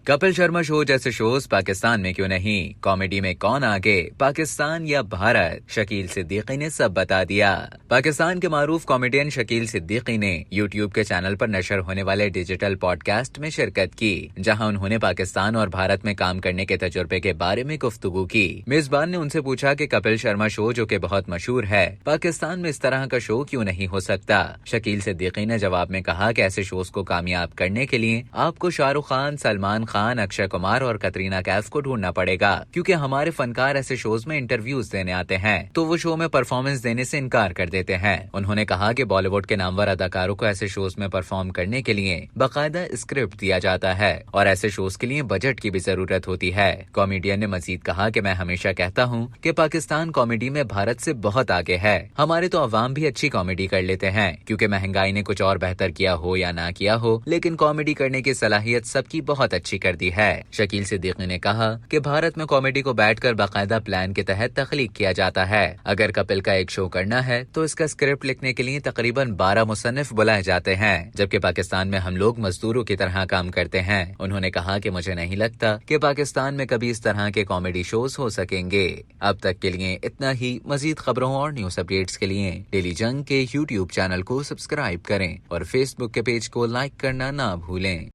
Kapil Sharma show जैसे shows Pakistan में क्यों नहीं, कॉमेडी में कौन आगे, पाकिस्तान या भारत? शकील सिद्दीकी ने सब बता दिया। पाकिस्तान के मारूफ कॉमेडियन शकील सिद्दीकी ने यूट्यूब के चैनल पर नशर होने वाले डिजिटल पॉडकास्ट में शिरकत की, जहां उन्होंने पाकिस्तान और भारत में काम करने के तजुर्बे के बारे में गुफ्तगू की। मेजबान ने उनसे पूछा कि कपिल शर्मा शो जो कि बहुत मशहूर है, पाकिस्तान में इस तरह का शो क्यों नहीं हो सकता। शकील सिद्दीकी ने जवाब में कहा कि ऐसे शोज को कामयाब करने के लिए आपको शाहरुख खान, सलमान खान, अक्षय कुमार और कतरीना कैफ को ढूंढना पड़ेगा, क्योंकि हमारे फनकार ऐसे शोज में इंटरव्यूज देने आते हैं तो वो शो में परफॉर्मेंस देने से इनकार कर देते हैं। उन्होंने कहा कि बॉलीवुड के नामवर अदाकारों को ऐसे शोज में परफॉर्म करने के लिए बाकायदा स्क्रिप्ट दिया जाता है और ऐसे शोज के लिए बजट की भी जरूरत होती है। कॉमेडियन ने मजीद कहा कि मैं हमेशा कहता हूँ कि पाकिस्तान कॉमेडी में भारत से बहुत आगे है। हमारे तो अवाम भी अच्छी कॉमेडी कर लेते हैं, क्योंकि महंगाई ने कुछ और बेहतर किया हो या ना किया हो, लेकिन कॉमेडी करने की सलाहियत सबकी बहुत अच्छी कर दी है। शकील सिद्दीकी ने कहा कि भारत में कॉमेडी को बैठकर बाकायदा प्लान के तहत तख्लीक किया जाता है। अगर कपिल का एक शो करना है तो इसका स्क्रिप्ट लिखने के लिए तकरीबन 12 मुसन्निफ बुलाए जाते हैं, जबकि पाकिस्तान में हम लोग मजदूरों की तरह काम करते हैं। उन्होंने कहा कि मुझे नहीं लगता कि पाकिस्तान में कभी इस तरह के कॉमेडी शोज हो सकेंगे। अब तक के लिए इतना ही। मजीद खबरों और न्यूज अपडेट्स के लिए डेली जंग के यूट्यूब चैनल को सब्सक्राइब करें और फेसबुक के पेज को लाइक करना ना भूलें।